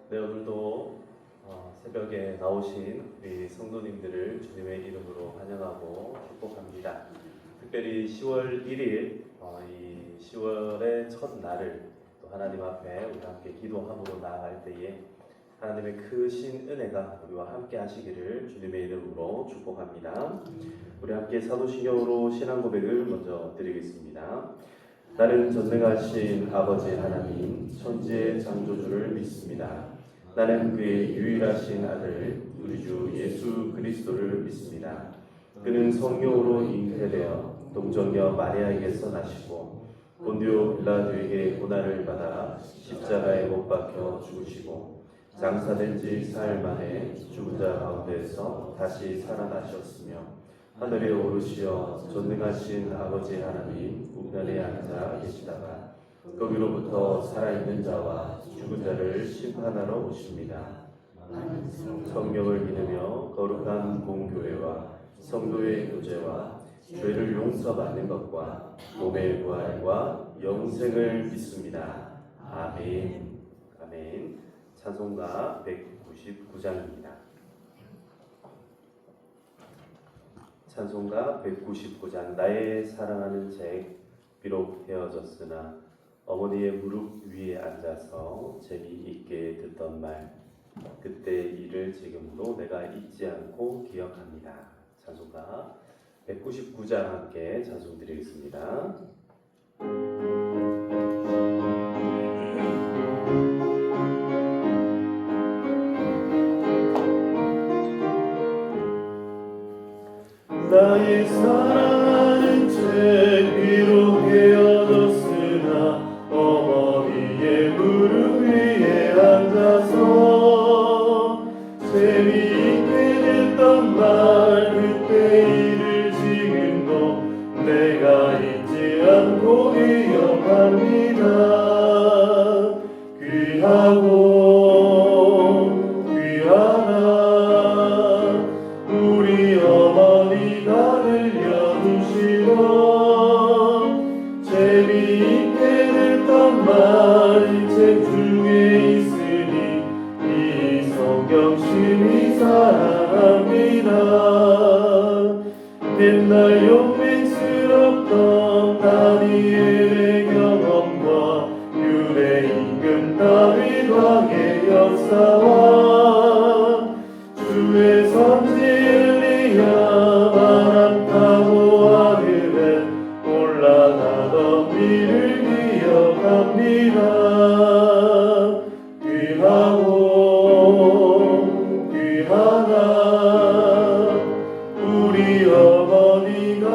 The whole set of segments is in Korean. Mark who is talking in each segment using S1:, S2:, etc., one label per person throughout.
S1: 네, 오늘도 새벽에 나오신 우리 성도님들을 주님의 이름으로 환영하고 축복합니다. 특별히 10월 1일 이 10월의 첫 날을 또 하나님 앞에 우리 함께 기도함으로 나아갈 때에 하나님의 크신 은혜가 우리와 함께 하시기를 주님의 이름으로 축복합니다. 우리 함께 사도신경으로 신앙 고백을 먼저 드리겠습니다. 나는 전능하신 아버지 하나님 천지의 창조주를 믿습니다. 나는 그의 유일하신 아들 우리 주 예수 그리스도를 믿습니다. 그는 성령으로 잉태되어 동정녀 마리아에게서 나시고 본디오 빌라도에게 고난을 받아 십자가에 못 박혀 죽으시고 장사된 지 사흘 만에 죽은 자 가운데에서 다시 살아나셨으며 하늘에 오르시어 전능하신 아버지 하나님 우편에 앉아 계시다가 거기로부터 살아있는 자와 죽은 자를 심판하러 오십니다. 성령을 믿으며 거룩한 공교회와 성도의 교제와 죄를 용서받는 것과 몸의 부활과 영생을 믿습니다. 아멘. 아멘. 찬송가 199장입니다. 찬송가 199장. 나의 사랑하는 잭 비록 헤어졌으나 어머니의 무릎 위에 앉아서 재미있게 듣던 말 그때의 일을 지금도 내가 잊지 않고 기억합니다. 찬송가 199장 함께 찬송 드리겠습니다. 나의 사랑하는 책 비록 헤어졌으나 어머니의 무릎 위에 앉아서 재미있게 듣던 말 그때 일을 지금도 내가 잊지 않고 기억합니다. 귀하고 귀하나 우리 어머니가 들려주시던 재미있게 듣던 말이 책 중에 있으니 이 성경 심히 사랑합니다. 맨날 용맹스럽던 다니엘의 경험과 유대 임금 다윗 왕의 역사와 주의 선지 엘리야 바람 타고 하늘에 올라가던 일을 기억합니다. 귀하고 귀하나 우리 어머니가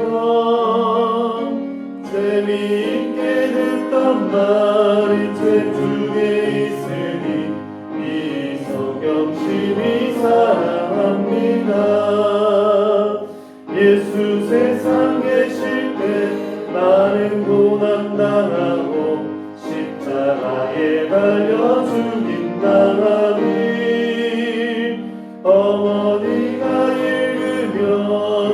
S1: 들려주시던 재미있게 듣던 말이 책 중에 있으니 이 성경 심히 사랑합니다. 예수 세상 계실 때 많은 고난 당하고 십자가에 달려 죽임 당하니 어머니가 읽으며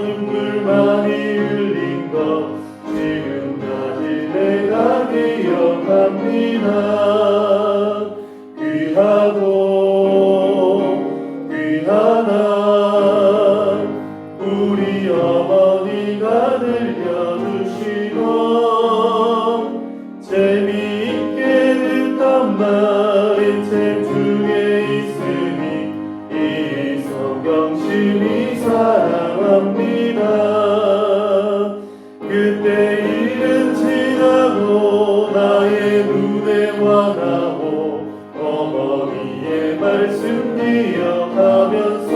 S1: 눈물 많이 흘린 것 지금까지 내가 기억합니다. 귀하고 귀하나 우리 어머니가 들려주시던 재미있게 듣던 말이 책 중에 있으니 이 성경 심히 사랑합니다. 그때 일은 지나고 나의 눈에 환하고 어머니의 말씀 기억하면서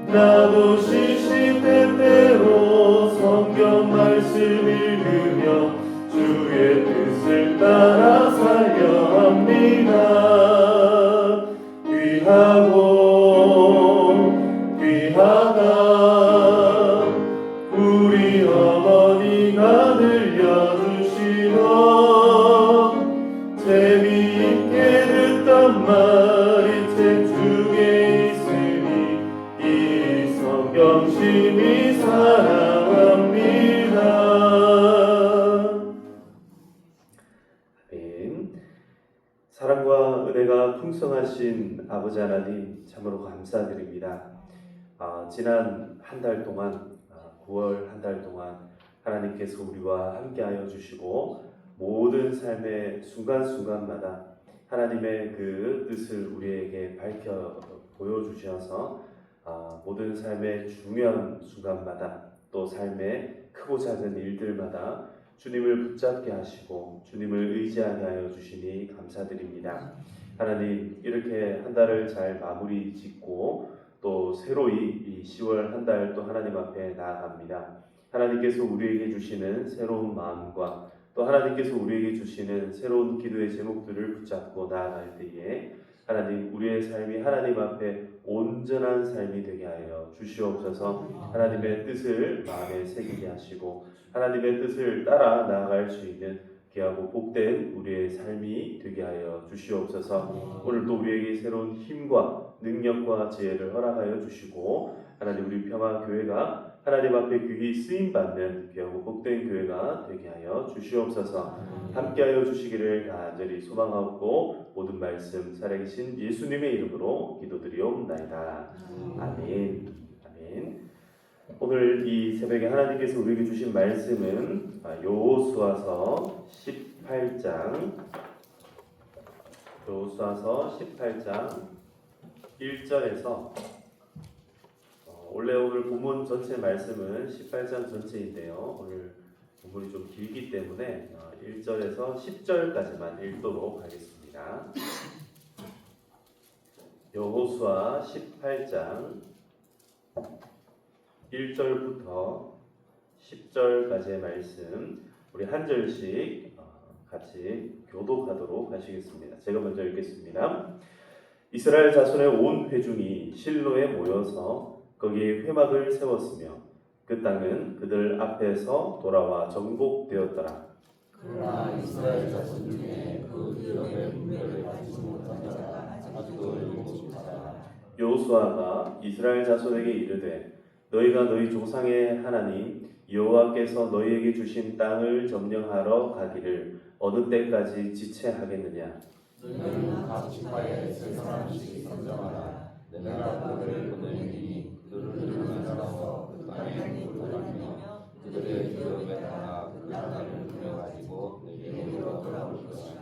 S1: 나도 시시때때로 성경 말씀 읽으며 주의 뜻을 따라 살려 합니다. 귀하고 귀하나 우리 어머니가 들려주시던 재미있게 듣던 말이 책 중에 있으니 이 성경 심히 사랑합니다. 아멘. 풍성하신 아버지 하나님 참으로 감사드립니다. 지난 한 달 동안 9월 한 달 동안 하나님께서 우리와 함께하여 주시고 모든 삶의 순간순간마다 하나님의 그 뜻을 우리에게 밝혀 보여주셔서 모든 삶의 중요한 순간마다 또 삶의 크고 작은 일들마다 주님을 붙잡게 하시고 주님을 의지하게 하여 주시니 감사드립니다. 하나님, 이렇게 한 달을 잘 마무리 짓고 또 새로이 이 10월 한 달 또 하나님 앞에 나아갑니다. 하나님께서 우리에게 주시는 새로운 마음과 또 하나님께서 우리에게 주시는 새로운 기도의 제목들을 붙잡고 나아갈 때에 하나님, 우리의 삶이 하나님 앞에 온전한 삶이 되게 하여 주시옵소서. 하나님의 뜻을 마음에 새기게 하시고 하나님의 뜻을 따라 나아갈 수 있는 귀하고 복된 우리의 삶이 되게 하여 주시옵소서. 오늘도 우리에게 새로운 힘과 능력과 지혜를 허락하여 주시고 하나님, 우리 평화교회가 하나님 앞에 귀히 쓰임받는 귀하고 복된 교회가 되게 하여 주시옵소서. 함께하여 주시기를 간절히 소망하고 모든 말씀 살아계신 예수님의 이름으로 기도드리옵나이다. 아멘. 아멘. 오늘 이 새벽에 하나님께서 우리에게 주신 말씀은 여호수아서 18장 1절에서 원래 오늘 본문 전체 말씀은 18장 전체인데요. 오늘 본문이 좀 길기 때문에 1절에서 10절까지만 읽도록 하겠습니다. 여호수아 18장 1절부터 10절까지의 말씀 우리 한 절씩 같이 교독하도록 하시겠습니다. 제가 먼저 읽겠습니다. 이스라엘 자손의 온 회중이 실로에 모여서 거기에 회막을 세웠으며 그 땅은 그들 앞에서 돌아와 정복되었더라.
S2: 그러나 이스라엘 자손 중에 그 기업의 분별을 가지지 못한 자가 아직도 7자라.
S1: 여호수아가 이스라엘 자손에게 이르되 너희가 너희 조상의 하나님 여호와께서 너희에게 주신 땅을 점령하러 가기를 어느 때까지 지체하겠느냐?
S2: 너희는 각 지파에 세 사람씩 선정하라. 내가 그들을 보내리니 그들을 만나서 그 땅에 돌아다니며 그들의 기업에 따라 그 땅을 누려가지고 내게로 돌아올 것이라.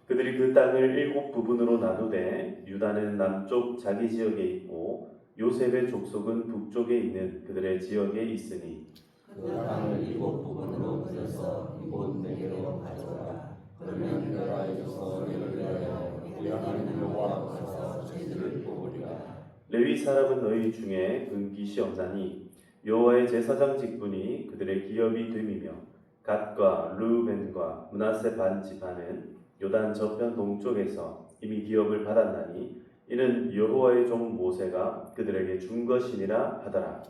S1: 그들이 그 땅을 7부분으로 나누되 유다는 남쪽 자기 지역에 있고 요셉의 족속은 북쪽에 있는 그들의 지역에 있으니
S2: 그 땅을 7부분으로 나눠서 이곳 내게로 가져오라. 그러면 내가 해줘서 너희를 위하여 우리 하나님 여호와 앞에서 저희들을 뽑으리라.
S1: 레위 사람은 너희 중에 은깃이 없나니 여호와의 제사장 직분이 그들의 기업이 됨이며 갓과 르우벤과 므낫세 반 지파는 요단 저편 동쪽에서 이미 기업을 받았나니 이는 여호와의 종 모세가 그들에게 준 것이니라 하더라.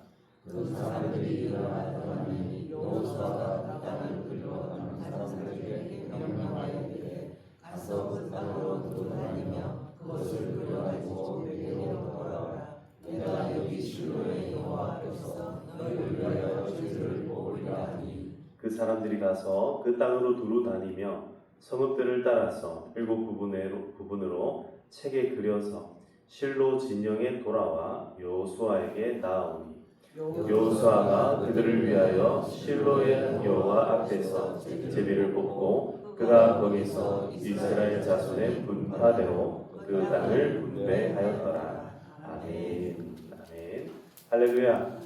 S2: 그 사람들이 일어나더니 여호수아가 그 땅을 끌려가는 사람들에게 명령하여 이르되 가서 그 땅으로 돌아다니며 그것을 끌어가지고 내게로 돌아오라. 내가 여기 실로의 여호와 앞에서 너희를 위하여 저희들을 뽑으리라 하니
S1: 그 사람들이 가서 그 땅으로 두루 다니며 성읍들을 따라서 7부분으로 책에 그려서 실로 진영에 돌아와 여호수아에게 나아오니 여호수아가 그들을 위하여 실로의 여호와 앞에서 제비를 뽑고 그가 거기서 이스라엘 자손의 분파대로 그 땅을 분배하였더라. 아멘. 아멘. 할렐루야.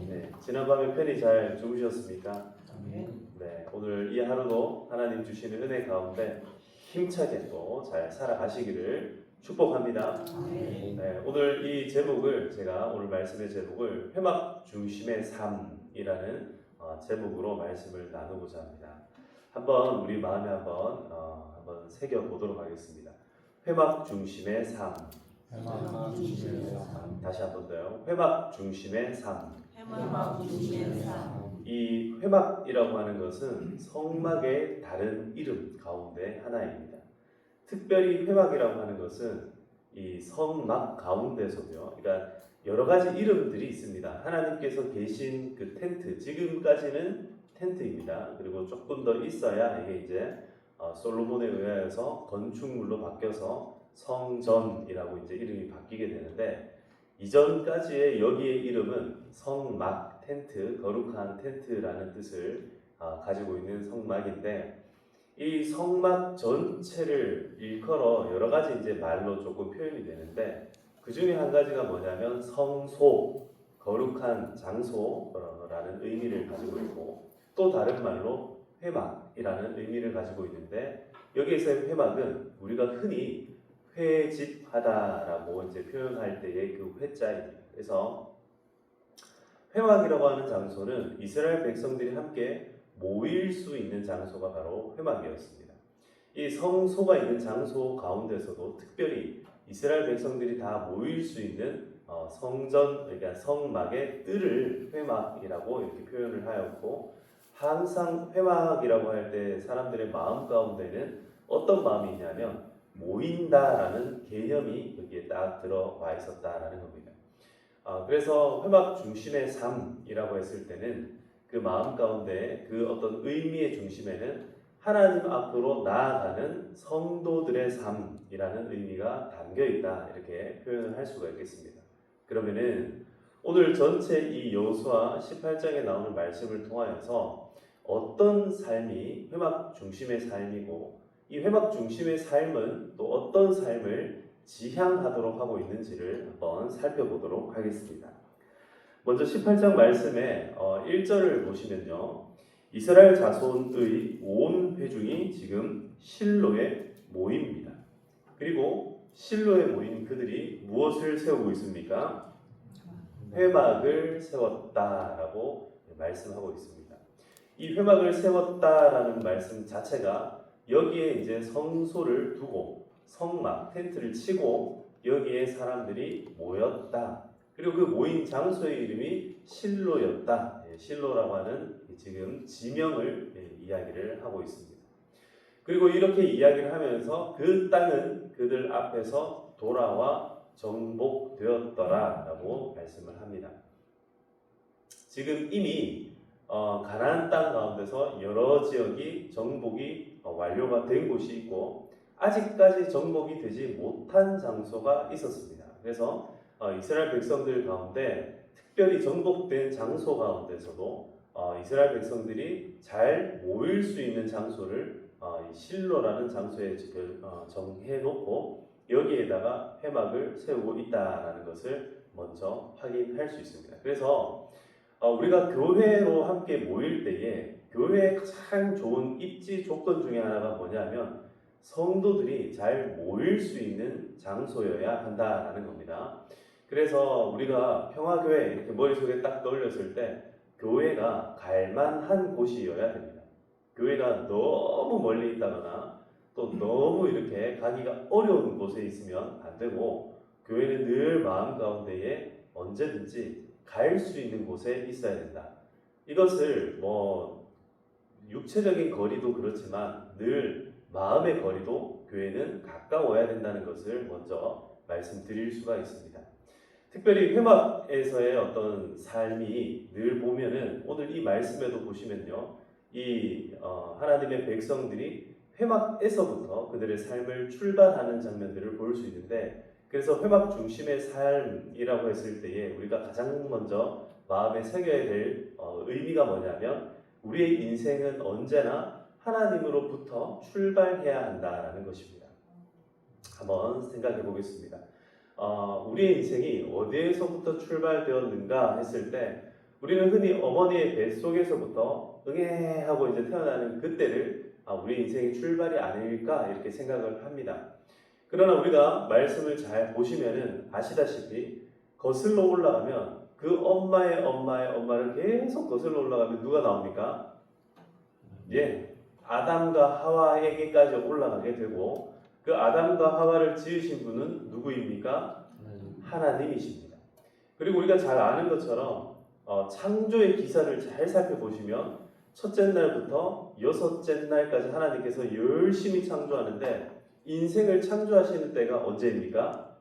S1: 네, 지난밤에 편히 잘 주무셨습니까? 네, 오늘 이 하루도 하나님 주시는 은혜 가운데 힘차게 또 잘 살아가시기를 축복합니다. 네, 오늘 이 제목을 제가 오늘 말씀의 제목을 회막 중심의 삶이라는 제목으로 말씀을 나누고자 합니다. 한번 우리 마음에 한번 새겨 보도록 하겠습니다. 회막 중심의 삶.
S2: 회막 중심의 삶.
S1: 다시 한번 더요. 회막 중심의 삶.
S2: 회막 중심의 삶.
S1: 이 회막이라고 하는 것은 성막의 다른 이름 가운데 하나입니다. 특별히 회막이라고 하는 것은 이 성막 가운데서도요. 그러니까 여러 가지 이름들이 있습니다. 하나님께서 계신 그 텐트, 지금까지는 텐트입니다. 그리고 조금 더 있어야 이게 이제 솔로몬에 의하여서 건축물로 바뀌어서 성전이라고 이제 이름이 바뀌게 되는데, 이전까지의 여기의 이름은 성막, 텐트, 거룩한 텐트라는 뜻을 가지고 있는 성막인데, 이 성막 전체를 일컬어 여러 가지 이제 말로 조금 표현이 되는데, 그 중에 한 가지가 뭐냐면 성소, 거룩한 장소라는 의미를 가지고 있고, 또 다른 말로 회막이라는 의미를 가지고 있는데, 여기에서의 회막은 우리가 흔히 회집하다라고 이제 표현할 때의 그 회자입니다. 그래서 회막이라고 하는 장소는 이스라엘 백성들이 함께 모일 수 있는 장소가 바로 회막이었습니다. 이 성소가 있는 장소 가운데서도 특별히 이스라엘 백성들이 다 모일 수 있는 성전, 그러니까 성막의 뜰을 회막이라고 이렇게 표현을 하였고, 항상 회막이라고 할 때 사람들의 마음 가운데는 어떤 마음이 있냐면 모인다라는 개념이 여기에 딱 들어와 있었다라는 겁니다. 그래서 회막 중심의 삶이라고 했을 때는 그 마음 가운데 그 어떤 의미의 중심에는 하나님 앞으로 나아가는 성도들의 삶이라는 의미가 담겨 있다, 이렇게 표현을 할 수가 있겠습니다. 그러면은 오늘 전체 이 여호수아 18장에 나오는 말씀을 통하여서 어떤 삶이 회막 중심의 삶이고, 이 회막 중심의 삶은 또 어떤 삶을 지향하도록 하고 있는지를 한번 살펴보도록 하겠습니다. 먼저 18장 말씀에 1절을 보시면요, 이스라엘 자손의 온 회중이 지금 실로에 모입니다. 그리고 실로에 모인 그들이 무엇을 세우고 있습니까? 회막을 세웠다라고 말씀하고 있습니다. 이 회막을 세웠다라는 말씀 자체가 여기에 이제 성소를 두고 성막, 텐트를 치고 여기에 사람들이 모였다. 그리고 그 모인 장소의 이름이 실로였다. 실로라고 하는 지금 지명을 이야기를 하고 있습니다. 그리고 이렇게 이야기를 하면서 그 땅은 그들 앞에서 돌아와 정복되었더라라고 말씀을 합니다. 지금 이미 가나안 땅 가운데서 여러 지역이 정복이 완료가 된 곳이 있고, 아직까지 정복이 되지 못한 장소가 있었습니다. 그래서 이스라엘 백성들 가운데 특별히 정복된 장소 가운데서도 이스라엘 백성들이 잘 모일 수 있는 장소를 실로라는 장소에 정해놓고 여기에다가 회막을 세우고 있다라는 것을 먼저 확인할 수 있습니다. 그래서 우리가 교회로 함께 모일 때에 교회의 가장 좋은 입지 조건 중에 하나가 뭐냐면 성도들이 잘 모일 수 있는 장소여야 한다라는 겁니다. 그래서 우리가 평화교회 이렇게 머릿속에 딱 떠올렸을 때 교회가 갈만한 곳이어야 됩니다. 교회가 너무 멀리 있다거나 또 너무 이렇게 가기가 어려운 곳에 있으면 안 되고, 교회는 늘 마음 가운데에 언제든지 갈 수 있는 곳에 있어야 된다. 이것을 육체적인 거리도 그렇지만 늘 마음의 거리도 교회는 가까워야 된다는 것을 먼저 말씀드릴 수가 있습니다. 특별히 회막에서의 어떤 삶이 늘 보면은 오늘 이 말씀에도 보시면요, 이 하나님의 백성들이 회막에서부터 그들의 삶을 출발하는 장면들을 볼 수 있는데, 그래서 회막 중심의 삶이라고 했을 때에 우리가 가장 먼저 마음에 새겨야 될 의미가 뭐냐면 우리의 인생은 언제나 하나님으로부터 출발해야 한다라는 것입니다. 한번 생각해 보겠습니다. 우리의 인생이 어디에서부터 출발되었는가 했을 때 우리는 흔히 어머니의 뱃속에서부터 응애하고 이제 태어나는 그때를 우리 인생의 출발이 아닐까 이렇게 생각을 합니다. 그러나 우리가 말씀을 잘 보시면은 아시다시피 거슬러 올라가면 그 엄마의 엄마를 계속 거슬러 올라가면 누가 나옵니까? 아담과 하와에게까지 올라가게 되고, 그 아담과 하와를 지으신 분은 누구입니까? 하나님이십니다. 그리고 우리가 잘 아는 것처럼 창조의 기사를 잘 살펴보시면 첫째 날부터 여섯째 날까지 하나님께서 열심히 창조하는데 인생을 창조하시는 때가 언제입니까?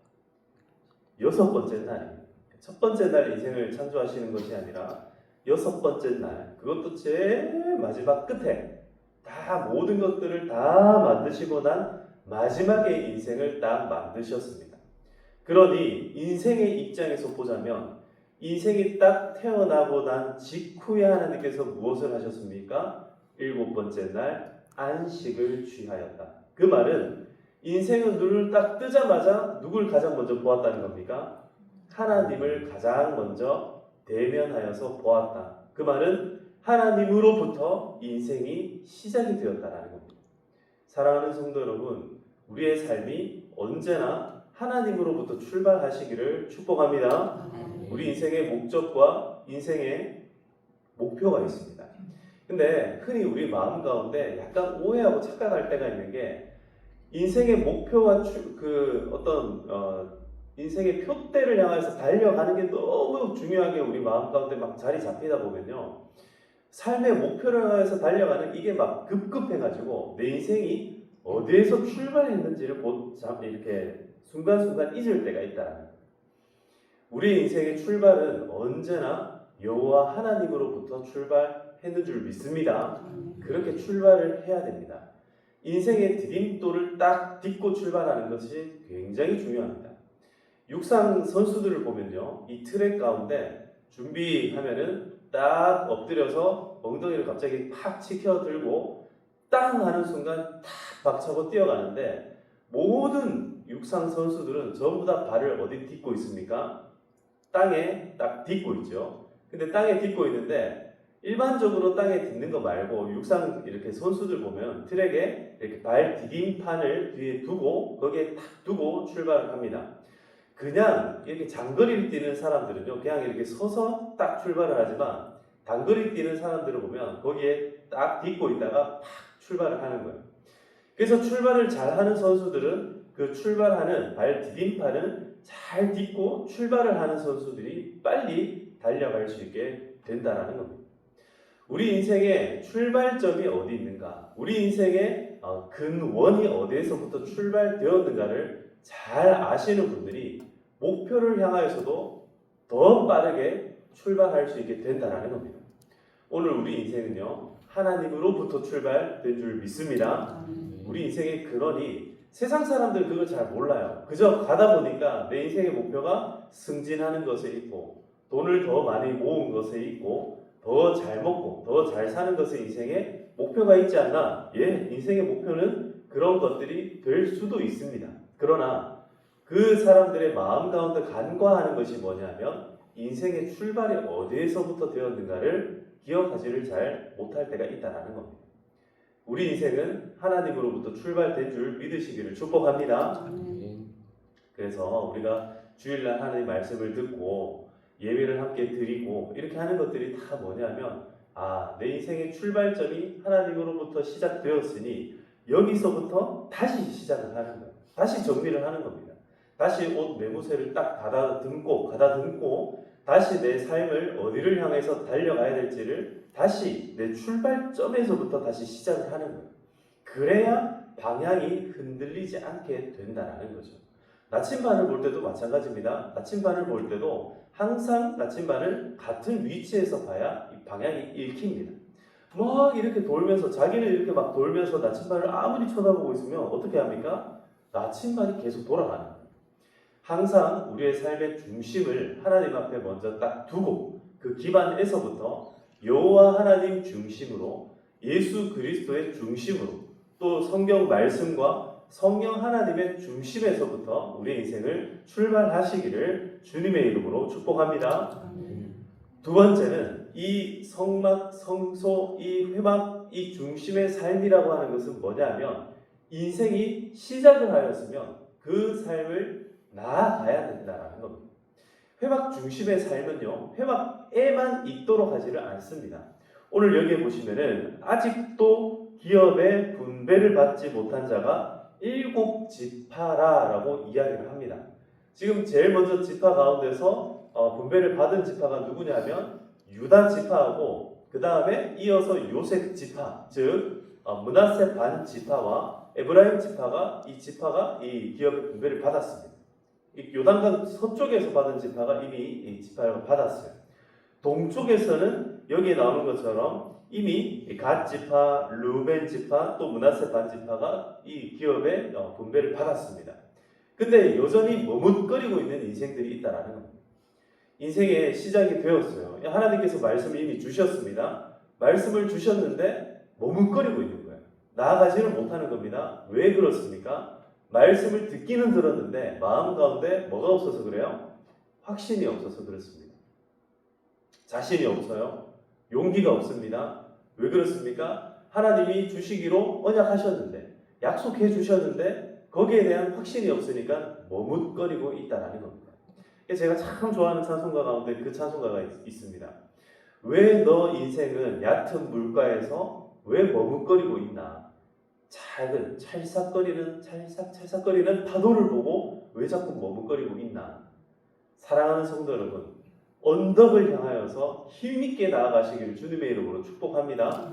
S1: 여섯 번째 날입니다. 첫 번째 날 인생을 창조하시는 것이 아니라 여섯 번째 날, 그것도 제일 마지막 끝에 다 모든 것들을 다 만드시고 난 마지막에 인생을 딱 만드셨습니다. 그러니 인생의 입장에서 보자면 인생이 딱 태어나고 난 직후에 하나님께서 무엇을 하셨습니까? 7번째 날 안식을 취하였다. 그 말은 인생은 눈을 딱 뜨자마자 누굴 가장 먼저 보았다는 겁니까? 하나님을 가장 먼저 대면하여서 보았다. 그 말은 하나님으로부터 인생이 시작이 되었다라는 겁니다. 사랑하는 성도 여러분, 우리의 삶이 언제나 하나님으로부터 출발하시기를 축복합니다. 우리 인생의 목적과 인생의 목표가 있습니다. 근데 흔히 우리 마음 가운데 약간 오해하고 착각할 때가 있는 게 인생의 목표와 인생의 표대를 향해서 달려가는 게 너무 중요하게 우리 마음 가운데 막 자리 잡히다 보면요. 삶의 목표를 향해서 달려가는 이게 막 급급해가지고 내 인생이 어디에서 출발했는지를 이렇게 순간순간 잊을 때가 있다. 우리 인생의 출발은 언제나 여호와 하나님으로부터 출발했는 줄 믿습니다. 그렇게 출발을 해야 됩니다. 인생의 디딤돌을 딱 딛고 출발하는 것이 굉장히 중요합니다. 육상 선수들을 보면요, 이 트랙 가운데 준비하면은 딱 엎드려서 엉덩이를 갑자기 팍 치켜 들고 땅 하는 순간 탁 박차고 뛰어가는데 모든 육상 선수들은 전부 다 발을 어디 딛고 있습니까? 땅에 딱 딛고 있죠. 근데 땅에 딛고 있는데 일반적으로 땅에 딛는 거 말고 육상 이렇게 선수들 보면 트랙에 이렇게 발 디딤판을 뒤에 두고 거기에 탁 두고 출발을 합니다. 그냥 이렇게 장거리를 뛰는 사람들은요, 그냥 이렇게 서서 딱 출발을 하지만 단거리 뛰는 사람들을 보면 거기에 딱 딛고 있다가 팍 출발을 하는 거예요. 그래서 출발을 잘하는 선수들은 그 출발하는 발 디딤판을 잘 딛고 출발을 하는 선수들이 빨리 달려갈 수 있게 된다라는 겁니다. 우리 인생의 출발점이 어디 있는가? 우리 인생의 근원이 어디에서부터 출발되었는가를 잘 아시는 분들이 목표를 향하여서도 더 빠르게 출발할 수 있게 된다는 겁니다. 오늘 우리 인생은요, 하나님으로부터 출발된 줄 믿습니다. 우리 인생의 근원이 세상 사람들 그걸 잘 몰라요. 그저 가다 보니까 내 인생의 목표가 승진하는 것에 있고 돈을 더 많이 모은 것에 있고 더 잘 먹고 더 잘 사는 것에 인생의 목표가 있지 않나? 예, 인생의 목표는 그런 것들이 될 수도 있습니다. 그러나 그 사람들의 마음 가운데 간과하는 것이 뭐냐면 인생의 출발이 어디에서부터 되었는가를 기억하지를 잘 못할 때가 있다는 겁니다. 우리 인생은 하나님으로부터 출발된 줄 믿으시기를 축복합니다. 그래서 우리가 주일날 하나님 말씀을 듣고 예배를 함께 드리고 이렇게 하는 것들이 다 뭐냐면 내 인생의 출발점이 하나님으로부터 시작되었으니 여기서부터 다시 시작을 하는 거예요. 다시 정리를 하는 겁니다. 다시 옷 매무새를 딱 가다듬고 다시 내 삶을 어디를 향해서 달려가야 될지를 다시 내 출발점에서부터 다시 시작을 하는 거예요. 그래야 방향이 흔들리지 않게 된다는 거죠. 나침반을 볼 때도 마찬가지입니다. 나침반을 볼 때도 항상 나침반을 같은 위치에서 봐야 이 방향이 읽힙니다. 막 이렇게 돌면서 자기는 이렇게 막 돌면서 나침반을 아무리 쳐다보고 있으면 어떻게 합니까? 나침반이 계속 돌아가는 거예요. 항상 우리의 삶의 중심을 하나님 앞에 먼저 딱 두고 그 기반에서부터 여호와 하나님 중심으로 예수 그리스도의 중심으로 또 성경 말씀과 성령 하나님의 중심에서부터 우리의 인생을 출발하시기를 주님의 이름으로 축복합니다. 두 번째는 이 성막, 성소, 이 회막, 이 중심의 삶이라고 하는 것은 뭐냐면 인생이 시작을 하였으면 그 삶을 나아가야 된다는 겁니다. 회막 중심의 삶은요, 회막에만 있도록 하지를 않습니다. 오늘 여기에 보시면은 아직도 기업의 분배를 받지 못한 자가 7지파라고 이야기를 합니다. 지금 제일 먼저 지파 가운데서 분배를 받은 지파가 누구냐면 유다 지파하고 그 다음에 이어서 요셉 지파, 즉 므낫세 반 지파와 에브라임 지파가 이 기업의 분배를 받았습니다. 이 요단강 서쪽에서 받은 지파가 이미 이 지파를 받았어요. 동쪽에서는 여기에 나오는 것처럼 이미 갓 지파, 루벤 지파, 또 므낫세 반 지파가 이 기업의 분배를 받았습니다. 근데 여전히 머뭇거리고 있는 인생들이 있다라는 겁니다. 인생의 시작이 되었어요. 하나님께서 말씀을 이미 주셨습니다. 말씀을 주셨는데 머뭇거리고 있는 거예요. 나아가지를 못하는 겁니다. 왜 그렇습니까? 말씀을 듣기는 들었는데 마음 가운데 뭐가 없어서 그래요? 확신이 없어서 그렇습니다. 자신이 없어요. 용기가 없습니다. 왜 그렇습니까? 하나님이 주시기로 언약하셨는데, 약속해 주셨는데 거기에 대한 확신이 없으니까 머뭇거리고 있다는 겁니다. 제가 참 좋아하는 찬송가 가운데 그 찬송가가 있습니다. 왜 너 인생은 얕은 물가에서 왜 머뭇거리고 있나? 작은 찰싹거리는 파도를 보고 왜 자꾸 머뭇거리고 있나? 사랑하는 성도 여러분, 언덕을 향하여서 힘있게 나아가시기를 주님의 이름으로 축복합니다.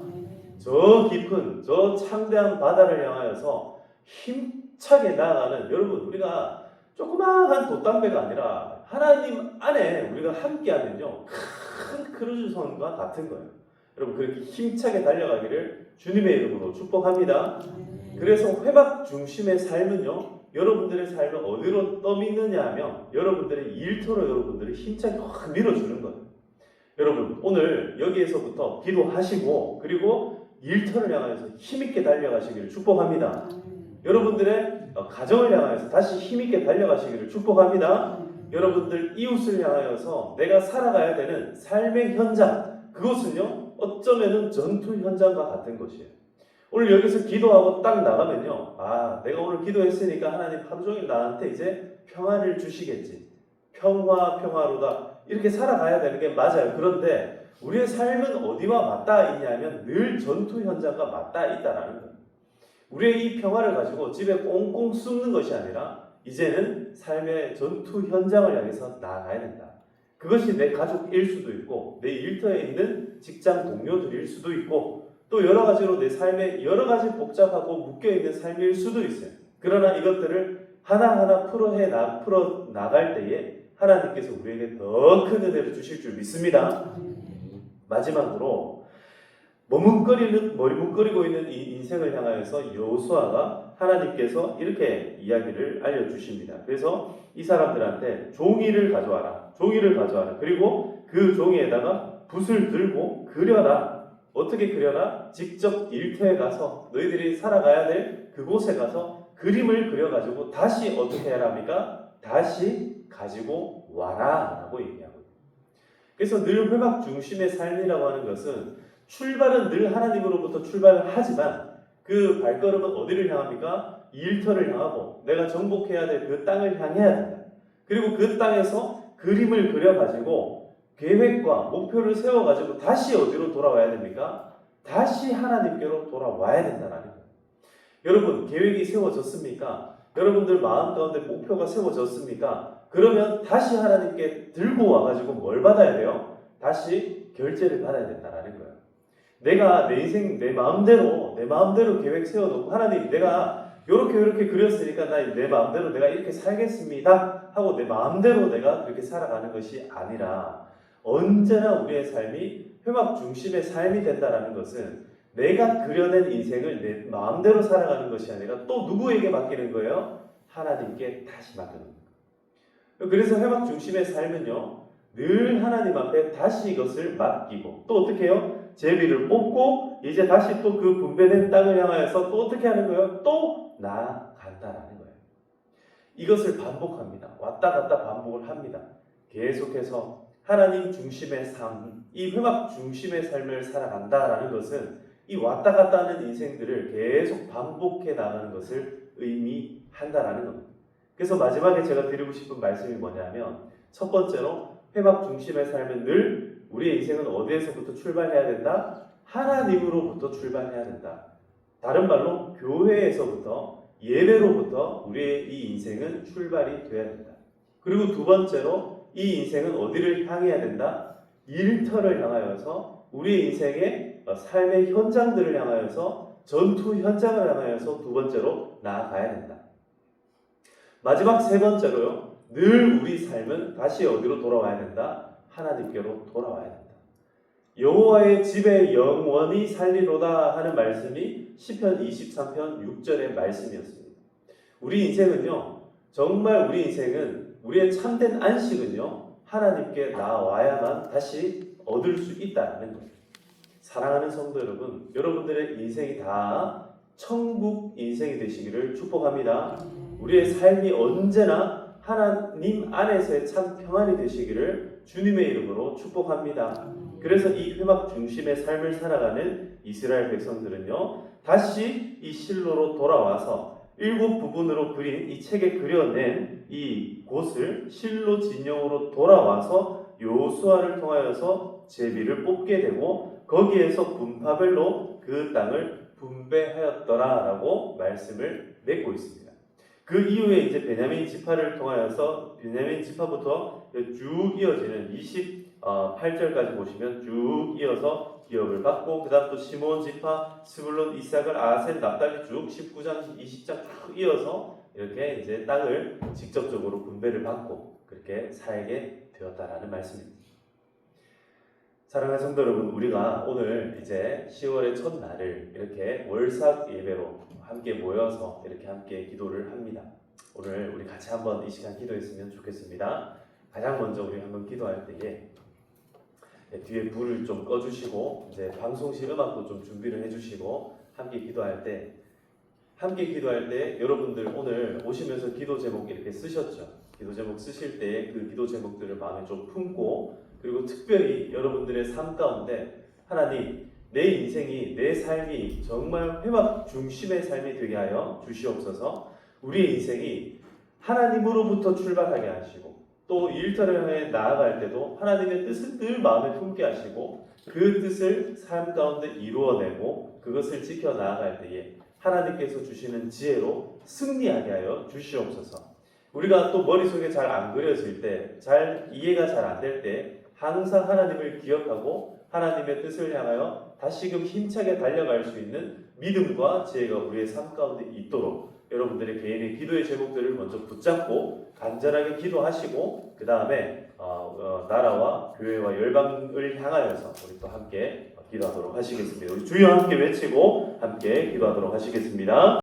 S1: 저 깊은 저 창대한 바다를 향하여서 힘차게 나아가는 여러분, 우리가 조그마한 돛담배가 아니라 하나님 안에 우리가 함께하면요 큰 크루즈선과 같은 거예요. 여러분, 그렇게 힘차게 달려가기를 주님의 이름으로 축복합니다. 그래서 회막 중심의 삶은요, 여러분들의 삶을 어디로 떠밀느냐 하면 여러분들의 일터로 여러분들을 힘차게 확 밀어주는 거예요. 여러분, 오늘 여기에서부터 기도하시고 그리고 일터를 향해서 힘있게 달려가시기를 축복합니다. 여러분들의 가정을 향해서 다시 힘있게 달려가시기를 축복합니다. 여러분들 이웃을 향하여서 내가 살아가야 되는 삶의 현장, 그것은요 어쩌면은 전투 현장과 같은 것이에요. 오늘 여기서 기도하고 딱 나가면요, 아, 내가 오늘 기도했으니까 하나님 하루 종일 나한테 이제 평안을 주시겠지, 평화로다, 이렇게 살아가야 되는 게 맞아요. 그런데 우리의 삶은 어디와 맞닿아 있냐면 늘 전투 현장과 맞닿아 있다라는 거예요. 우리의 이 평화를 가지고 집에 꽁꽁 숨는 것이 아니라 이제는 삶의 전투 현장을 향해서 나아가야 된다. 그것이 내 가족일 수도 있고 내 일터에 있는 직장 동료들일 수도 있고 또 여러 가지로 내 삶에 여러 가지 복잡하고 묶여있는 삶일 수도 있어요. 그러나 이것들을 하나하나 풀어 나갈 때에 하나님께서 우리에게 더 큰 은혜를 주실 줄 믿습니다. 마지막으로 머뭇거리고 있는 이 인생을 향하여서 여호수아가 하나님께서 이렇게 이야기를 알려주십니다. 그래서 이 사람들한테 종이를 가져와라. 그리고 그 종이에다가 붓을 들고 그려라. 어떻게 그려라? 직접 일터에 가서 너희들이 살아가야 될 그곳에 가서 그림을 그려가지고 다시 어떻게 해야 합니까? 다시 가지고 와라 라고 얘기하고 있습니다. 그래서 늘 회막 중심의 삶이라고 하는 것은 출발은 늘 하나님으로부터 출발을 하지만 그 발걸음은 어디를 향합니까? 일터를 향하고 내가 정복해야 될 그 땅을 향해야 된다. 그리고 그 땅에서 그림을 그려가지고 계획과 목표를 세워가지고 다시 어디로 돌아와야 됩니까? 다시 하나님께로 돌아와야 된다는 거예요. 여러분, 계획이 세워졌습니까? 여러분들 마음 가운데 목표가 세워졌습니까? 그러면 다시 하나님께 들고 와가지고 뭘 받아야 돼요? 다시 결제를 받아야 된다는 거예요. 내가 내 인생 내 마음대로 계획 세워놓고 하나님 내가 요렇게 그렸으니까 내 마음대로 내가 이렇게 살겠습니다 하고 내 마음대로 내가 그렇게 살아가는 것이 아니라 언제나 우리의 삶이 회막 중심의 삶이 된다는 것은 내가 그려낸 인생을 내 마음대로 살아가는 것이 아니라 또 누구에게 맡기는 거예요? 하나님께 다시 맡기는 거예요. 그래서 회막 중심의 삶은요 늘 하나님 앞에 다시 이것을 맡기고 또 어떻게 해요? 제비를 뽑고 이제 다시 또 그 분배된 땅을 향하여서 또 어떻게 하는 거예요? 또 나아간다라는 거예요. 이것을 반복합니다. 왔다 갔다 반복을 합니다. 계속해서 하나님 중심의 삶, 이 회막 중심의 삶을 살아간다라는 것은 이 왔다 갔다 하는 인생들을 계속 반복해 나가는 것을 의미한다라는 겁니다. 그래서 마지막에 제가 드리고 싶은 말씀이 뭐냐면 첫 번째로 회막 중심의 삶은 늘 우리의 인생은 어디에서부터 출발해야 된다? 하나님으로부터 출발해야 된다. 다른 말로 교회에서부터 예배로부터 우리의 이 인생은 출발이 돼야 된다. 그리고 두 번째로 이 인생은 어디를 향해야 된다? 일터를 향하여서 우리의 인생의 삶의 현장들을 향하여서 전투 현장을 향하여서 두 번째로 나아가야 된다. 마지막 세 번째로요. 늘 우리 삶은 다시 어디로 돌아와야 된다? 하나님께로 돌아와야 된다. 여호와의 집에 영원히 살리로다 하는 말씀이 시편 23편 6절의 말씀이었습니다. 우리 인생은요, 정말 우리 인생은 우리의 참된 안식은요, 하나님께 나와야만 다시 얻을 수 있다는 거예요. 사랑하는 성도 여러분, 여러분들의 인생이 다 천국 인생이 되시기를 축복합니다. 우리의 삶이 언제나 하나님 안에서의 참 평안이 되시기를 주님의 이름으로 축복합니다. 그래서 이 회막 중심의 삶을 살아가는 이스라엘 백성들은요, 다시 이 실로로 돌아와서 7 부분으로 그린 이 책에 그려낸 이 곳을 실로 진영으로 돌아와서 여호수아를 통하여서 제비를 뽑게 되고 거기에서 분파별로 그 땅을 분배하였더라라고 말씀을 맺고 있습니다. 그 이후에 이제 베냐민 지파를 통하여서 베냐민 지파부터 쭉 이어지는 28절까지 보시면 쭉 이어서 기업을 받고 그 다음 또 시몬 지파, 스불론, 이삭을, 아셀, 납달리 쭉 19장, 20장 쭉 이어서 이렇게 이제 땅을 직접적으로 분배를 받고 그렇게 살게 되었다라는 말씀입니다. 사랑하는 성도 여러분, 우리가 오늘 이제 10월의 첫날을 이렇게 월삭 예배로 함께 모여서 이렇게 함께 기도를 합니다. 오늘 우리 같이 한번 이 시간 기도했으면 좋겠습니다. 가장 먼저 우리 한번 기도할 때에 뒤에 불을 좀 꺼주시고 이제 방송실 음악도 좀 준비를 해주시고 함께 기도할 때 여러분들 오늘 오시면서 기도 제목 이렇게 쓰셨죠? 기도 제목 쓰실 때 그 기도 제목들을 마음에 좀 품고 그리고 특별히 여러분들의 삶 가운데 하나님 내 인생이 내 삶이 정말 회막 중심의 삶이 되게 하여 주시옵소서. 우리의 인생이 하나님으로부터 출발하게 하시고 또 일터를 향해 나아갈 때도 하나님의 뜻을 늘 마음에 품게 하시고 그 뜻을 삶 가운데 이루어내고 그것을 지켜 나아갈 때에 하나님께서 주시는 지혜로 승리하게 하여 주시옵소서. 우리가 또 머릿속에 잘 안 그려질 때, 잘 이해가 잘 안 될 때 항상 하나님을 기억하고 하나님의 뜻을 향하여 다시금 힘차게 달려갈 수 있는 믿음과 지혜가 우리의 삶 가운데 있도록 여러분들의 개인의 기도의 제목들을 먼저 붙잡고 간절하게 기도하시고 그 다음에 나라와 교회와 열방을 향하여서 우리 또 함께 기도하도록 하시겠습니다. 우리 주여 함께 외치고 함께 기도하도록 하시겠습니다.